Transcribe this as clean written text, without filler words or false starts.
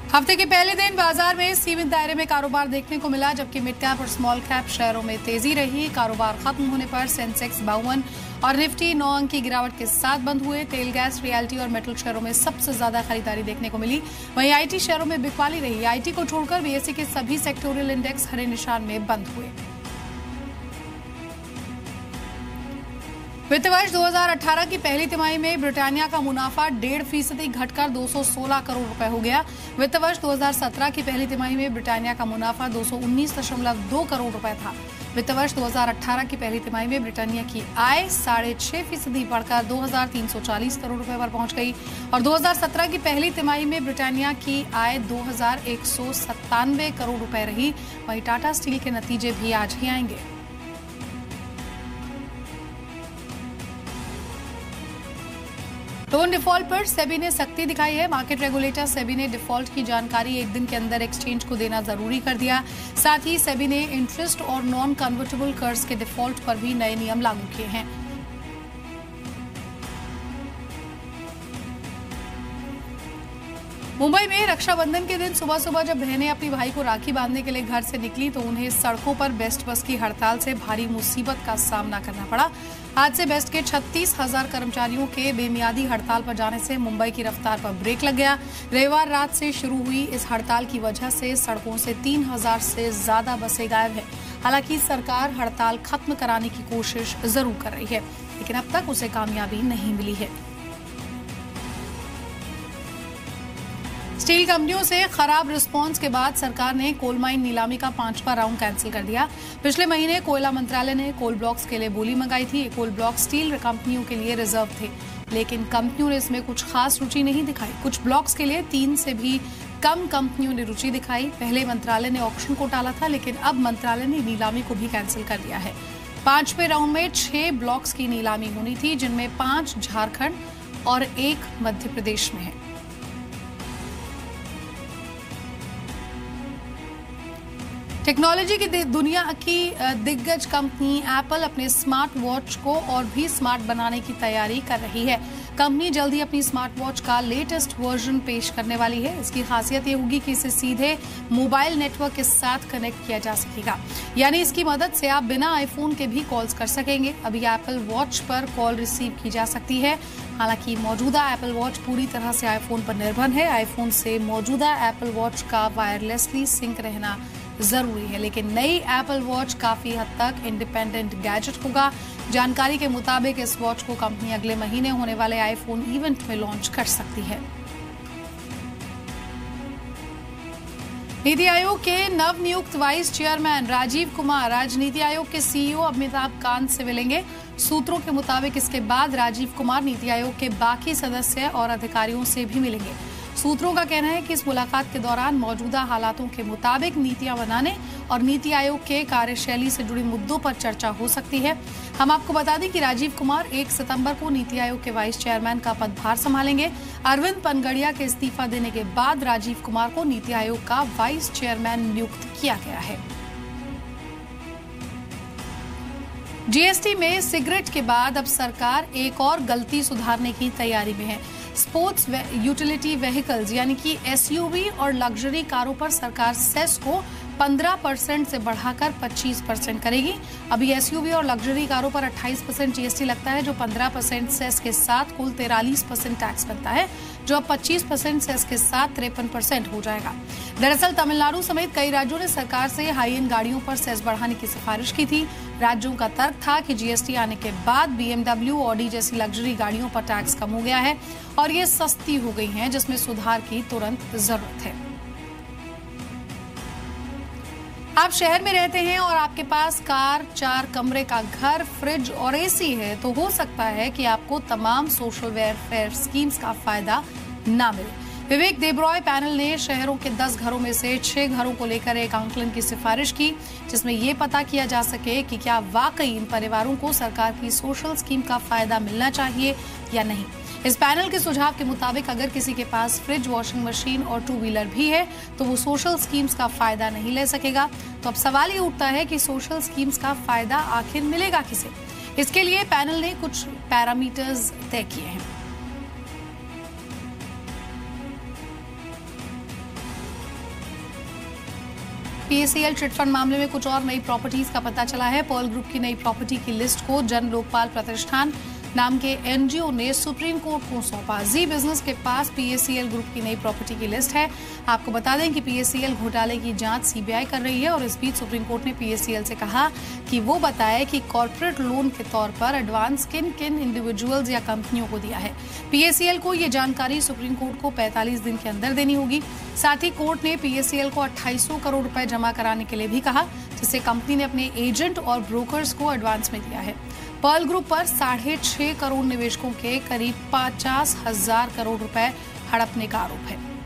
हफ्ते के पहले दिन बाजार में सीमित दायरे में कारोबार देखने को मिला, जबकि मिड कैप और स्मॉल कैप शेयरों में तेजी रही। कारोबार खत्म होने पर सेंसेक्स 52 और निफ्टी 9 अंक की गिरावट के साथ बंद हुए। तेल, गैस, रियल्टी और मेटल शेयरों में सबसे ज्यादा खरीदारी देखने को मिली। वहीं आईटी शेयरों में बिकवाली रही। आईटी को छोड़कर बीएसई के सभी सेक्टोरियल इंडेक्स हरे निशान में बंद हुए। वित्त वर्ष 2018 की पहली तिमाही में ब्रिटानिया का मुनाफा 1.5% घटकर 216 करोड़ रुपए हो गया। वित्त वर्ष 2017 की पहली तिमाही में ब्रिटानिया का मुनाफा 219.2 करोड़ रुपए था। वित्त वर्ष 2018 की पहली तिमाही में ब्रिटानिया की आय 6.5% बढ़कर 2,340 करोड़ रुपए पर पहुंच गई और 2017 की पहली तिमाही में ब्रिटानिया की आय 2,197 करोड़ रुपए रही। वहीं टाटा स्टील के नतीजे भी आज ही आएंगे। लोन डिफॉल्ट पर सेबी ने सख्ती दिखाई है। मार्केट रेगुलेटर सेबी ने डिफॉल्ट की जानकारी एक दिन के अंदर एक्सचेंज को देना जरूरी कर दिया। साथ ही सेबी ने इंटरेस्ट और नॉन कन्वर्टेबल कर्ज के डिफॉल्ट पर भी नए नियम लागू किए हैं। मुंबई में रक्षाबंधन के दिन सुबह सुबह जब बहनें अपनी भाई को राखी बांधने के लिए घर से निकली तो उन्हें सड़कों पर बेस्ट बस की हड़ताल से भारी मुसीबत का सामना करना पड़ा। आज से बेस्ट के 36,000 कर्मचारियों के बेमियादी हड़ताल पर जाने से मुंबई की रफ्तार पर ब्रेक लग गया। रविवार रात से शुरू हुई इस हड़ताल की वजह से सड़कों से 3,000 से ज्यादा बसें गायब हैं। हालांकि सरकार हड़ताल खत्म कराने की कोशिश जरूर कर रही है, लेकिन अब तक उसे कामयाबी नहीं मिली है। स्टील कंपनियों से खराब रिस्पांस के बाद सरकार ने कोल माइन नीलामी का 5वां राउंड कैंसिल कर दिया। पिछले महीने कोयला मंत्रालय ने कोल ब्लॉक्स के लिए बोली मंगाई थी। ये कोल ब्लॉक स्टील कंपनियों के लिए रिजर्व थे, लेकिन कंपनियों ने इसमें कुछ खास रुचि नहीं दिखाई। कुछ ब्लॉक्स के लिए 3 से भी कम कंपनियों ने रुचि दिखाई। पहले मंत्रालय ने ऑक्शन को टाला था, लेकिन अब मंत्रालय ने नीलामी को भी कैंसिल कर दिया है। 5वें राउंड में 6 ब्लॉक्स की नीलामी होनी थी, जिनमें 5 झारखंड और 1 मध्य प्रदेश में है। टेक्नोलॉजी की दुनिया की दिग्गज कंपनी एप्पल अपने स्मार्ट वॉच को और भी स्मार्ट बनाने की तैयारी कर रही है। कंपनी जल्द ही अपनी स्मार्ट वॉच का लेटेस्ट वर्जन पेश करने वाली है। इसकी खासियत ये होगी कि इसे सीधे मोबाइल नेटवर्क के साथ कनेक्ट किया जा सकेगा, यानी इसकी मदद से आप बिना आईफोन के भी कॉल्स कर सकेंगे। अभी एप्पल वॉच पर कॉल रिसीव की जा सकती है। हालांकि मौजूदा एप्पल वॉच पूरी तरह से आईफोन पर निर्भर है। आईफोन से मौजूदा एप्पल वॉच का वायरलेसली सिंक रहना जरूरी है, लेकिन नई एप्पल वॉच काफी हद तक इंडिपेंडेंट गैजेट होगा। जानकारी के मुताबिक इस वॉच को कंपनी अगले महीने होने वाले आईफोन इवेंट में लॉन्च कर सकती है। नीति आयोग के नवनियुक्त वाइस चेयरमैन राजीव कुमार आज नीति आयोग के सीईओ अमिताभ कांत से मिलेंगे। सूत्रों के मुताबिक इसके बाद राजीव कुमार नीति आयोग के बाकी सदस्य और अधिकारियों से भी मिलेंगे। सूत्रों का कहना है कि इस मुलाकात के दौरान मौजूदा हालातों के मुताबिक नीतियां बनाने और नीति आयोग के कार्यशैली से जुड़े मुद्दों पर चर्चा हो सकती है। हम आपको बता दें कि राजीव कुमार 1 सितंबर को नीति आयोग के वाइस चेयरमैन का पदभार संभालेंगे। अरविंद पनगड़िया के इस्तीफा देने के बाद राजीव कुमार को नीति आयोग का वाइस चेयरमैन नियुक्त किया गया है। जीएसटी में सिगरेट के बाद अब सरकार एक और गलती सुधारने की तैयारी में है। स्पोर्ट्स यूटिलिटी व्हीकल्स यानी कि एसयूवी और लग्जरी कारों पर सरकार सेस को 15% से बढ़ाकर 25% करेगी। अभी एसयूवी और लग्जरी कारों पर 28% जीएसटी लगता है, जो 15% सेस के साथ कुल 43% टैक्स बनता है, जो अब 25% सेस के साथ 53% हो जाएगा। दरअसल तमिलनाडु समेत कई राज्यों ने सरकार से हाई एंड गाड़ियों पर सेस बढ़ाने की सिफारिश की थी। राज्यों का तर्क था कि जीएसटी आने के बाद बीएमडब्ल्यू, ऑडी जैसी लग्जरी गाड़ियों पर टैक्स कम हो गया है और ये सस्ती हो गई हैं, जिसमें सुधार की तुरंत जरूरत है। आप शहर में रहते हैं और आपके पास कार, 4 कमरे का घर, फ्रिज और एसी है, तो हो सकता है कि आपको तमाम सोशल वेलफेयर स्कीम्स का फायदा ना मिले। विवेक देबरॉय पैनल ने शहरों के 10 घरों में से 6 घरों को लेकर एक आंकलन की सिफारिश की, जिसमें यह पता किया जा सके कि क्या वाकई इन परिवारों को सरकार की सोशल स्कीम का फायदा मिलना चाहिए या नहीं। इस पैनल के सुझाव के मुताबिक अगर किसी के पास फ्रिज, वॉशिंग मशीन और 2 व्हीलर भी है तो वो सोशल स्कीम्स का फायदा नहीं ले सकेगा। तो अब सवाल ये उठता है कि सोशल स्कीम्स का फायदा आखिर मिलेगा किसे। इसके लिए पैनल ने कुछ पैरामीटर्स तय किए हैं। पीएसीएल चिटफंड मामले में कुछ और नई प्रॉपर्टीज का पता चला है। पर्ल ग्रुप की नई प्रॉपर्टी की लिस्ट को जन लोकपाल प्रतिष्ठान नाम के एनजीओ ने सुप्रीम कोर्ट को सौंपा। जी बिजनेस के पास पीएसीएल ग्रुप की नई प्रॉपर्टी की लिस्ट है। आपको बता दें कि पीएसीएल घोटाले की जांच सीबीआई कर रही है और इस बीच सुप्रीम कोर्ट ने पीएसीएल से कहा कि वो बताए कि कॉर्पोरेट लोन के तौर पर एडवांस किन किन इंडिविजुअल्स या कंपनियों को दिया है। पीएसीएल को ये जानकारी सुप्रीम कोर्ट को 45 दिन के अंदर देनी होगी। साथ ही कोर्ट ने पीएसीएल को 2800 करोड़ रुपए जमा कराने के लिए भी कहा, जिसे कंपनी ने अपने एजेंट और ब्रोकर्स को एडवांस में दिया है। पर्ल ग्रुप पर 6.5 करोड़ निवेशकों के करीब 50,000 करोड़ रुपए हड़पने का आरोप है।